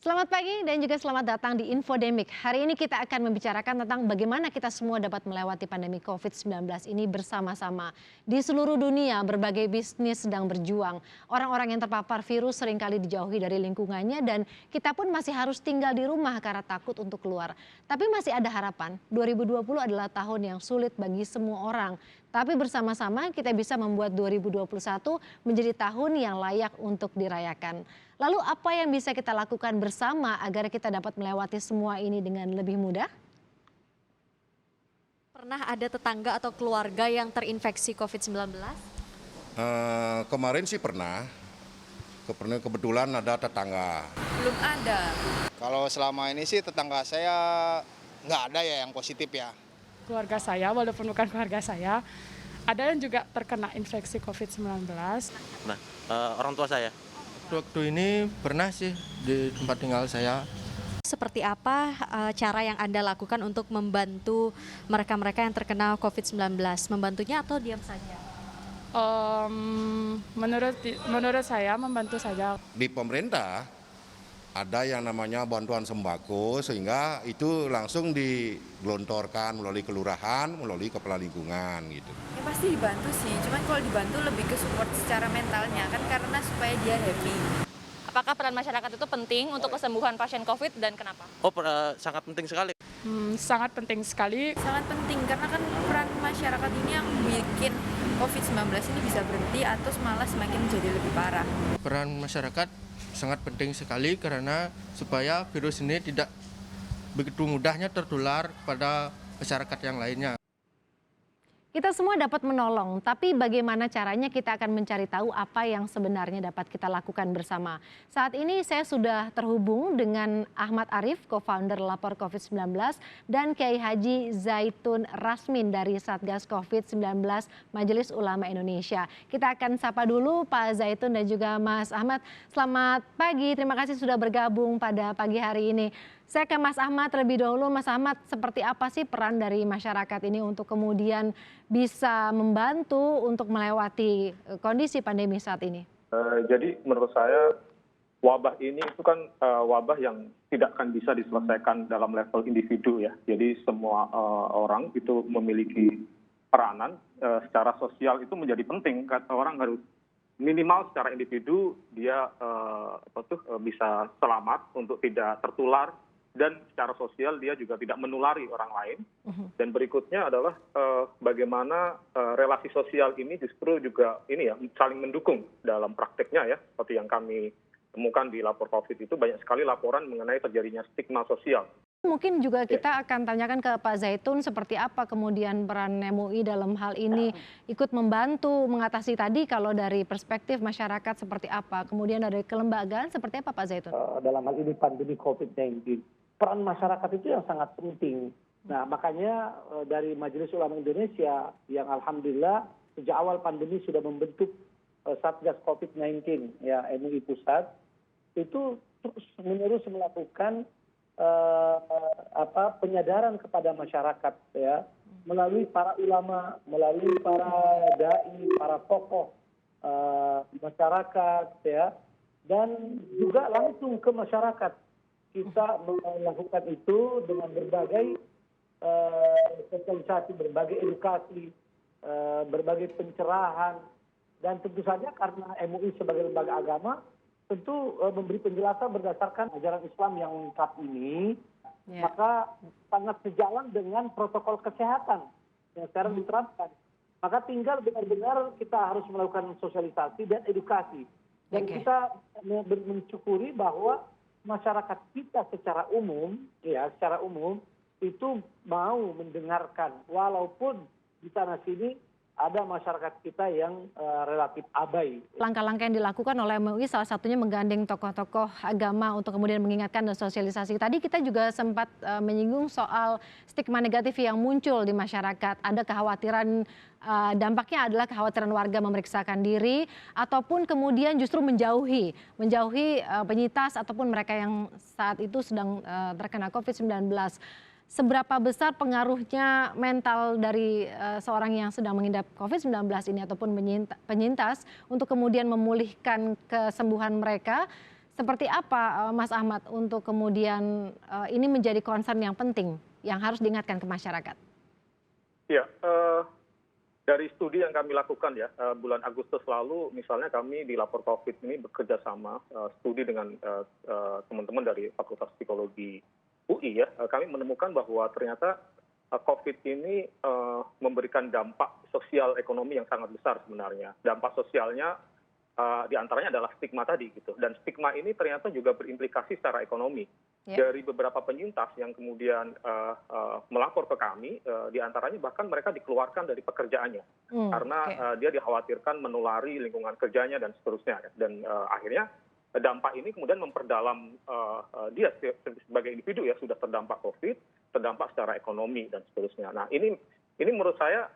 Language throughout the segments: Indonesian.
Selamat pagi dan juga selamat datang di Infodemik. Hari ini kita akan membicarakan tentang bagaimana kita semua dapat melewati pandemi COVID-19 ini bersama-sama. Di seluruh dunia, berbagai bisnis sedang berjuang. Orang-orang yang terpapar virus seringkali dijauhi dari lingkungannya dan kita pun masih harus tinggal di rumah karena takut untuk keluar. Tapi masih ada harapan. 2020 adalah tahun yang sulit bagi semua orang. Tapi bersama-sama kita bisa membuat 2021 menjadi tahun yang layak untuk dirayakan. Lalu apa yang bisa kita lakukan bersama agar kita dapat melewati semua ini dengan lebih mudah? Pernah ada tetangga atau keluarga yang terinfeksi COVID-19? Kemarin sih pernah, kebetulan ada tetangga. Belum ada. Kalau selama ini sih tetangga saya nggak ada ya yang positif ya. Keluarga saya, walaupun bukan keluarga saya, ada yang juga terkena infeksi COVID-19. Nah, orang tua saya. Waktu ini pernah sih di tempat tinggal saya. Seperti apa cara yang Anda lakukan untuk membantu mereka-mereka yang terkena COVID-19? Membantunya atau diam saja? Menurut saya membantu saja. Di pemerintah ada yang namanya bantuan sembako sehingga itu langsung digelontorkan melalui kelurahan, melalui kepala lingkungan gitu. Ya pasti dibantu sih, cuman kalau dibantu lebih ke support secara mentalnya kan karena supaya dia happy. Apakah peran masyarakat itu penting untuk kesembuhan pasien COVID dan kenapa? Sangat penting sekali. Sangat penting sekali. Sangat penting karena kan peran masyarakat ini yang bikin COVID-19 ini bisa berhenti atau malah semakin menjadi lebih parah. Peran masyarakat sangat penting sekali karena supaya virus ini tidak begitu mudahnya tertular pada masyarakat yang lainnya. Kita semua dapat menolong, tapi bagaimana caranya kita akan mencari tahu apa yang sebenarnya dapat kita lakukan bersama. Saat ini saya sudah terhubung dengan Ahmad Arif, co-founder Lapor COVID-19, dan Kiai Haji Zaitun Rasmin dari Satgas COVID-19 Majelis Ulama Indonesia. Kita akan sapa dulu Pak Zaitun dan juga Mas Ahmad. Selamat pagi, terima kasih sudah bergabung pada pagi hari ini. Saya ke Mas Ahmad terlebih dahulu. Mas Ahmad, seperti apa sih peran dari masyarakat ini untuk kemudian bisa membantu untuk melewati kondisi pandemi saat ini? Jadi menurut saya wabah ini itu kan wabah yang tidak akan bisa diselesaikan dalam level individu ya. Jadi semua orang itu memiliki peranan secara sosial itu menjadi penting. Orang harus minimal secara individu dia bisa selamat untuk tidak tertular. Dan secara sosial dia juga tidak menulari orang lain. Dan berikutnya adalah bagaimana relasi sosial ini justru juga saling mendukung dalam prakteknya ya. Seperti yang kami temukan di lapor COVID itu banyak sekali laporan mengenai terjadinya stigma sosial. Mungkin juga kita akan tanyakan ke Pak Zaitun seperti apa kemudian peran MUI dalam hal ini ikut membantu mengatasi tadi kalau dari perspektif masyarakat seperti apa. Kemudian dari kelembagaan seperti apa Pak Zaitun? Dalam hal ini pandemi COVID-19. Peran masyarakat itu yang sangat penting. Nah, makanya dari Majelis Ulama Indonesia yang alhamdulillah sejak awal pandemi sudah membentuk Satgas COVID-19 ya MUI Pusat itu terus-menerus melakukan penyadaran kepada masyarakat ya melalui para ulama, melalui para dai, para tokoh masyarakat ya dan juga langsung ke masyarakat. Kita melakukan itu dengan berbagai sosialisasi, berbagai edukasi, berbagai pencerahan, dan tentu saja karena MUI sebagai lembaga agama tentu memberi penjelasan berdasarkan ajaran Islam yang lengkap ini, maka sangat sejalan dengan protokol kesehatan yang sekarang diterapkan. Maka tinggal benar-benar kita harus melakukan sosialisasi dan edukasi. Dan kita mensyukuri bahwa masyarakat kita secara umum itu mau mendengarkan walaupun di sana sini ada masyarakat kita yang relatif abai. Langkah-langkah yang dilakukan oleh MUI salah satunya menggandeng tokoh-tokoh agama untuk kemudian mengingatkan dan sosialisasi. Tadi kita juga sempat menyinggung soal stigma negatif yang muncul di masyarakat. Ada kekhawatiran dampaknya adalah kekhawatiran warga memeriksakan diri ataupun kemudian justru menjauhi penyintas ataupun mereka yang saat itu sedang terkena COVID-19. Seberapa besar pengaruhnya mental dari seorang yang sedang mengidap COVID-19 ini ataupun penyintas untuk kemudian memulihkan kesembuhan mereka Seperti apa Mas Ahmad untuk kemudian ini menjadi concern yang penting yang harus diingatkan ke masyarakat? Ya, dari studi yang kami lakukan ya, bulan Agustus lalu misalnya kami di Lapor COVID ini bekerja sama studi dengan teman-teman dari Fakultas Psikologi UI ya, kami menemukan bahwa ternyata COVID ini memberikan dampak sosial ekonomi yang sangat besar sebenarnya. Dampak sosialnya diantaranya adalah stigma tadi gitu, dan stigma ini ternyata juga berimplikasi secara ekonomi. Dari beberapa penyintas yang kemudian melapor ke kami, diantaranya bahkan mereka dikeluarkan dari pekerjaannya karena dia dikhawatirkan menulari lingkungan kerjanya dan seterusnya. Dan akhirnya dampak ini kemudian memperdalam dia sebagai individu ya sudah terdampak COVID, terdampak secara ekonomi dan seterusnya. Nah ini menurut saya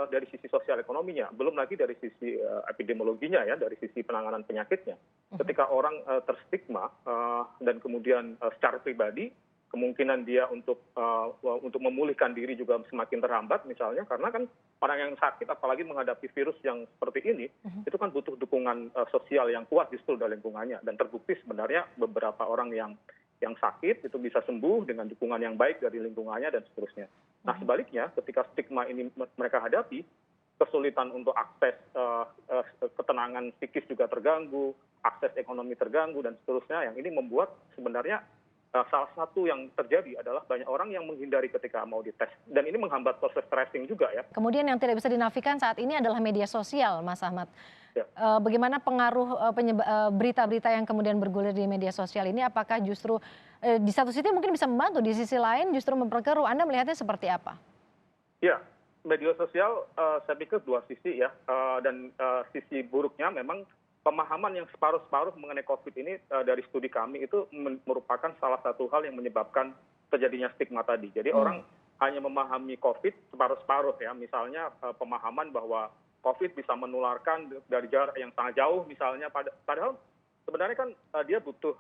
dari sisi sosial ekonominya, belum lagi dari sisi epidemiologinya ya, dari sisi penanganan penyakitnya. Ketika orang terstigma dan kemudian secara pribadi, kemungkinan dia untuk memulihkan diri juga semakin terhambat misalnya, karena kan orang yang sakit apalagi menghadapi virus yang seperti ini, itu kan butuh dukungan sosial yang kuat justru dari lingkungannya. Dan terbukti sebenarnya beberapa orang yang sakit itu bisa sembuh dengan dukungan yang baik dari lingkungannya dan seterusnya. Nah sebaliknya ketika stigma ini mereka hadapi, kesulitan untuk akses ketenangan psikis juga terganggu, akses ekonomi terganggu dan seterusnya, yang ini membuat sebenarnya salah satu yang terjadi adalah banyak orang yang menghindari ketika mau dites. Dan ini menghambat proses tracing juga ya. Kemudian yang tidak bisa dinafikan saat ini adalah media sosial, Mas Ahmad. Ya. Bagaimana pengaruh berita-berita yang kemudian bergulir di media sosial ini? Apakah justru di satu sisi mungkin bisa membantu, di sisi lain justru memperkeruh? Anda melihatnya seperti apa? Ya, media sosial saya pikir dua sisi ya. Dan sisi buruknya memang pemahaman yang separuh-separuh mengenai COVID ini dari studi kami itu merupakan salah satu hal yang menyebabkan terjadinya stigma tadi. Jadi orang hanya memahami COVID separuh-separuh ya. Misalnya pemahaman bahwa COVID bisa menularkan dari jarak yang sangat jauh misalnya, padahal sebenarnya kan dia butuh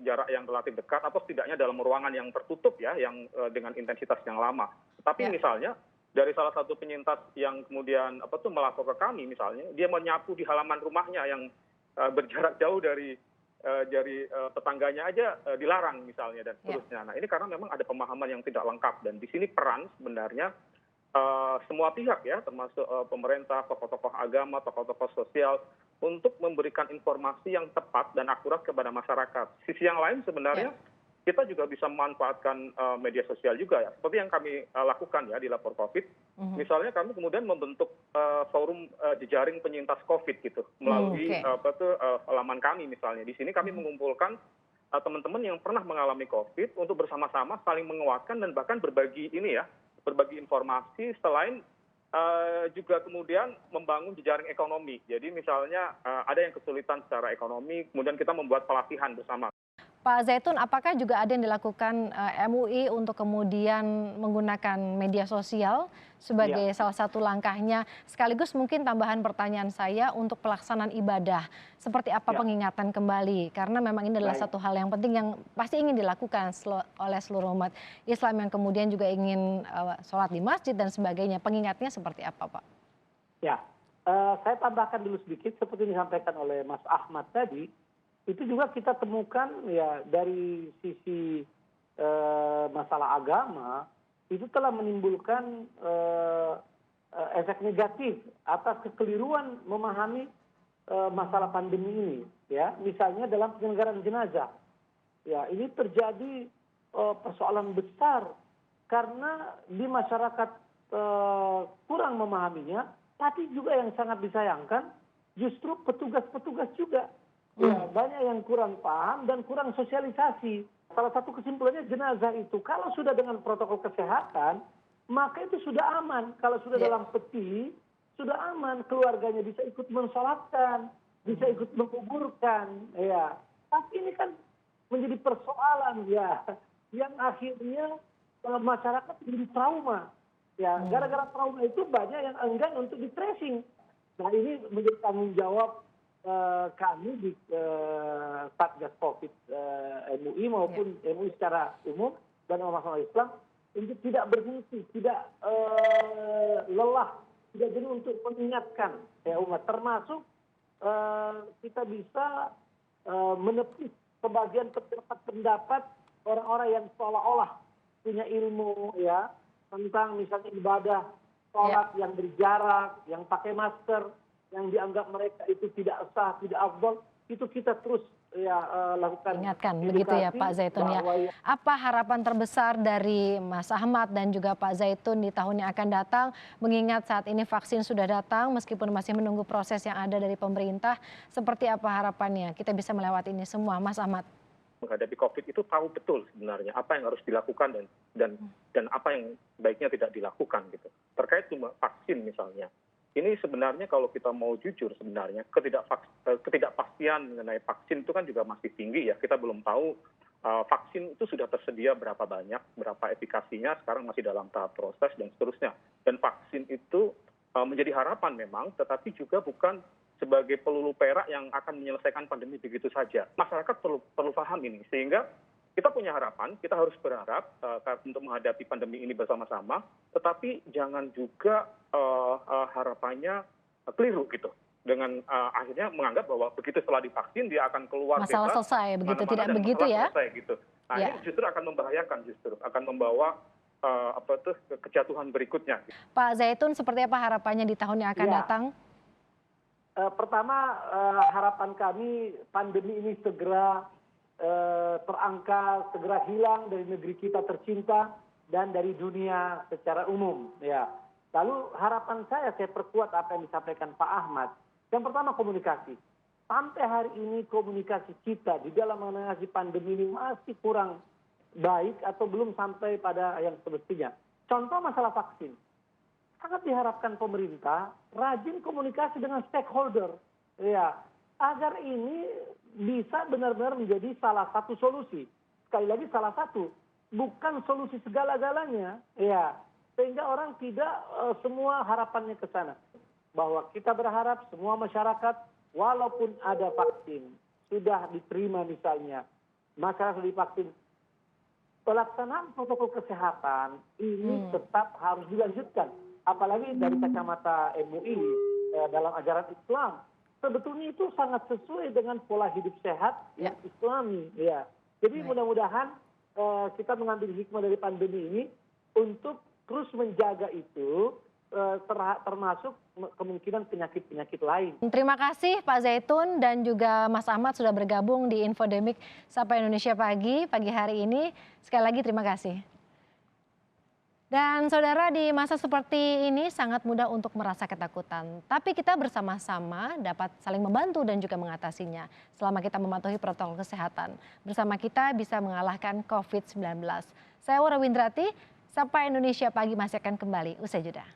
jarak yang relatif dekat atau setidaknya dalam ruangan yang tertutup ya, yang dengan intensitas yang lama. Tapi misalnya dari salah satu penyintas yang kemudian melapor ke kami misalnya, dia menyapu di halaman rumahnya yang berjarak jauh dari tetangganya aja dilarang misalnya dan seterusnya. Nah ini karena memang ada pemahaman yang tidak lengkap, dan di sini peran sebenarnya semua pihak ya, termasuk pemerintah, tokoh-tokoh agama, tokoh-tokoh sosial, untuk memberikan informasi yang tepat dan akurat kepada masyarakat. Sisi yang lain sebenarnya kita juga bisa memanfaatkan media sosial juga ya, seperti yang kami lakukan ya di Lapor COVID. Misalnya kami kemudian membentuk forum jejaring penyintas COVID gitu melalui halaman kami misalnya. Di sini kami mengumpulkan teman-teman yang pernah mengalami COVID untuk bersama-sama saling menguatkan dan bahkan berbagi informasi, selain juga kemudian membangun jejaring ekonomi. Jadi misalnya ada yang kesulitan secara ekonomi, kemudian kita membuat pelatihan bersama. Pak Zaitun, apakah juga ada yang dilakukan MUI untuk kemudian menggunakan media sosial sebagai salah satu langkahnya? Sekaligus mungkin tambahan pertanyaan saya untuk pelaksanaan ibadah. Seperti apa pengingatan kembali? Karena memang ini adalah satu hal yang penting yang pasti ingin dilakukan oleh seluruh umat Islam yang kemudian juga ingin sholat di masjid dan sebagainya. Pengingatnya seperti apa, Pak? Ya, saya tambahkan dulu sedikit seperti disampaikan oleh Mas Ahmad tadi. Itu juga kita temukan ya dari sisi masalah agama itu telah menimbulkan efek negatif atas kekeliruan memahami masalah pandemi ini ya, misalnya dalam penyelenggaraan jenazah ya, ini terjadi persoalan besar karena di masyarakat kurang memahaminya, tapi juga yang sangat disayangkan justru petugas-petugas juga ya, banyak yang kurang paham dan kurang sosialisasi. Salah satu kesimpulannya jenazah itu kalau sudah dengan protokol kesehatan, maka itu sudah aman. Kalau sudah dalam peti, sudah aman. Keluarganya bisa ikut mensolatkan, bisa ikut menguburkan. Ya. Tapi ini kan menjadi persoalan ya, yang akhirnya masyarakat menjadi trauma. Ya, gara-gara trauma itu banyak yang enggan untuk di tracing. Nah ini menjadi tanggung jawab kami di Satgas COVID MUI maupun MUI secara umum dan masalah Islam untuk tidak berhenti, tidak lelah, tidak jenuh untuk mengingatkan ya umat, termasuk kita bisa menepis sebagian pendapat orang-orang yang seolah-olah punya ilmu ya tentang misalnya ibadah, sholat yang berjarak, yang pakai masker, yang dianggap mereka itu tidak sah, tidak afdal, itu kita terus lakukan. Ingatkan begitu ya Pak Zaitun ya. Apa harapan terbesar dari Mas Ahmad dan juga Pak Zaitun di tahun yang akan datang, mengingat saat ini vaksin sudah datang meskipun masih menunggu proses yang ada dari pemerintah, seperti apa harapannya kita bisa melewati ini semua, Mas Ahmad? Menghadapi COVID itu tahu betul sebenarnya apa yang harus dilakukan dan apa yang baiknya tidak dilakukan gitu. Terkait cuma vaksin misalnya. Ini sebenarnya kalau kita mau jujur sebenarnya ketidakpastian mengenai vaksin itu kan juga masih tinggi ya. Kita belum tahu vaksin itu sudah tersedia berapa banyak, berapa efikasinya, sekarang masih dalam tahap proses dan seterusnya. Dan vaksin itu menjadi harapan memang, tetapi juga bukan sebagai peluru perak yang akan menyelesaikan pandemi begitu saja. Masyarakat perlu paham ini, sehingga kita punya harapan, kita harus berharap untuk menghadapi pandemi ini bersama-sama, tetapi jangan juga harapannya keliru gitu. Dengan akhirnya menganggap bahwa begitu setelah divaksin dia akan keluar masalah bebas, selesai begitu, tidak begitu ya? selesai, gitu. Nah Ya. ini justru akan membahayakan, akan membawa kejatuhan berikutnya. Pak Zaitun, seperti apa harapannya di tahun yang akan datang? Pertama, harapan kami pandemi ini segera terangkat, segera hilang dari negeri kita tercinta dan dari dunia secara umum. Ya. Lalu harapan saya perkuat apa yang disampaikan Pak Ahmad. Yang pertama komunikasi. Sampai hari ini komunikasi kita di dalam mengatasi pandemi ini masih kurang baik atau belum sampai pada yang semestinya. Contoh masalah vaksin. Sangat diharapkan pemerintah rajin komunikasi dengan stakeholder, ya, agar ini bisa benar-benar menjadi salah satu solusi. Sekali lagi salah satu, bukan solusi segala-galanya, ya, sehingga orang tidak semua harapannya ke sana. Bahwa kita berharap semua masyarakat, walaupun ada vaksin, sudah diterima misalnya, masyarakat divaksin, pelaksanaan protokol kesehatan ini tetap harus dilanjutkan. Apalagi dari kacamata MUI dalam ajaran Islam, sebetulnya itu sangat sesuai dengan pola hidup sehat yang Islami. Ya. Jadi mudah-mudahan kita mengambil hikmah dari pandemi ini untuk terus menjaga itu, termasuk kemungkinan penyakit-penyakit lain. Terima kasih Pak Zaitun dan juga Mas Ahmad sudah bergabung di Infodemik Sapa Indonesia pagi hari ini. Sekali lagi terima kasih. Dan saudara, di masa seperti ini sangat mudah untuk merasa ketakutan. Tapi kita bersama-sama dapat saling membantu dan juga mengatasinya selama kita mematuhi protokol kesehatan. Bersama kita bisa mengalahkan COVID-19. Saya Wara Windrati, Sapa Indonesia pagi masih akan kembali usai jeda.